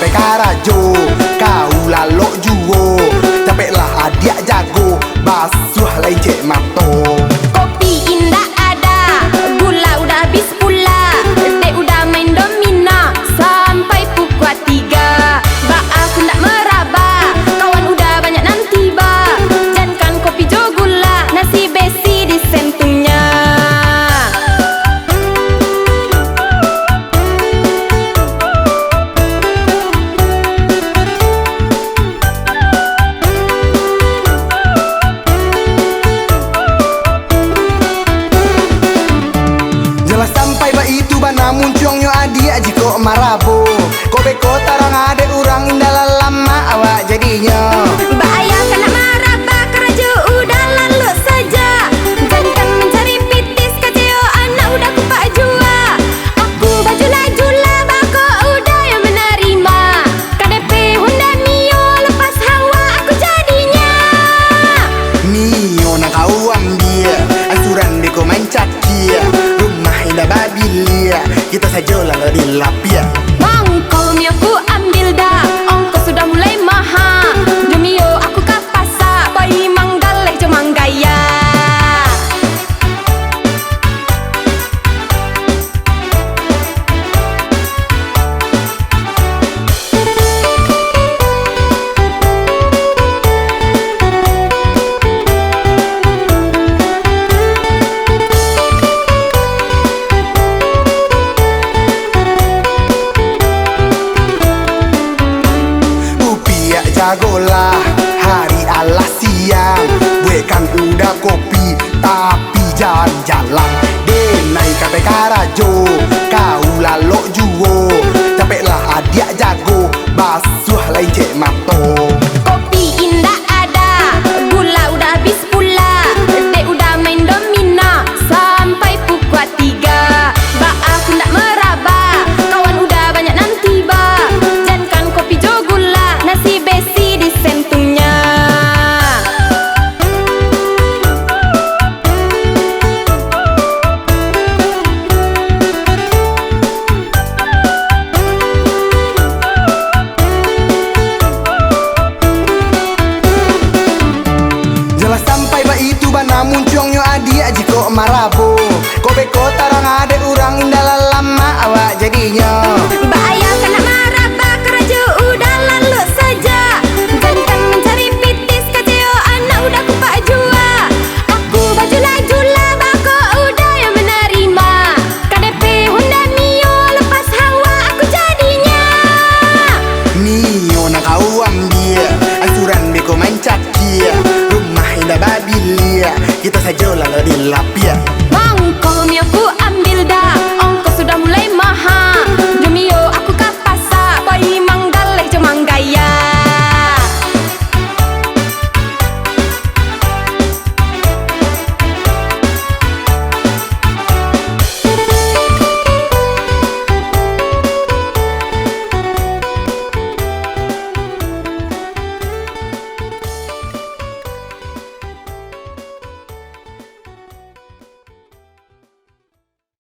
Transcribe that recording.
KPK Rajo, kau lalok juo. Capeklah adik jago, basuh lain cek mato. Kopi indah ada, gula udah habis pula. Dek udah main domina sampai pukul 3. Ba aku ndak meraba, kawan udah banyak nanti ba. Jangan kopi jo gula, nasi besi di sentungnya. Jelas sampai ba itu ba namun ciongnya adik jiko marabo. Kau beko tarang ade orang indah lama awak jadinya. Ba ayah kan nak marah ba keraja udah lalu saja. Jangan mencari pitis kaceo anak udah kupak jua. Aku baju lajula bako udah yang menerima. KDP Honda Mio lepas hawa aku jadinya. Mio nak kau ambil, asuran deko main cakia. Rumah indah babilia, kita saja lalu dilapia. Mangkau Mio ku ambil dah, ongkos sudah mulai mahal. Demi Mio aku ke pasar, boy manggalek jo manggaya. Jagolah hari alas siang, bukan udah kopi tapi jalan-jalan. Denai KPK Rajo, kau lalok juo.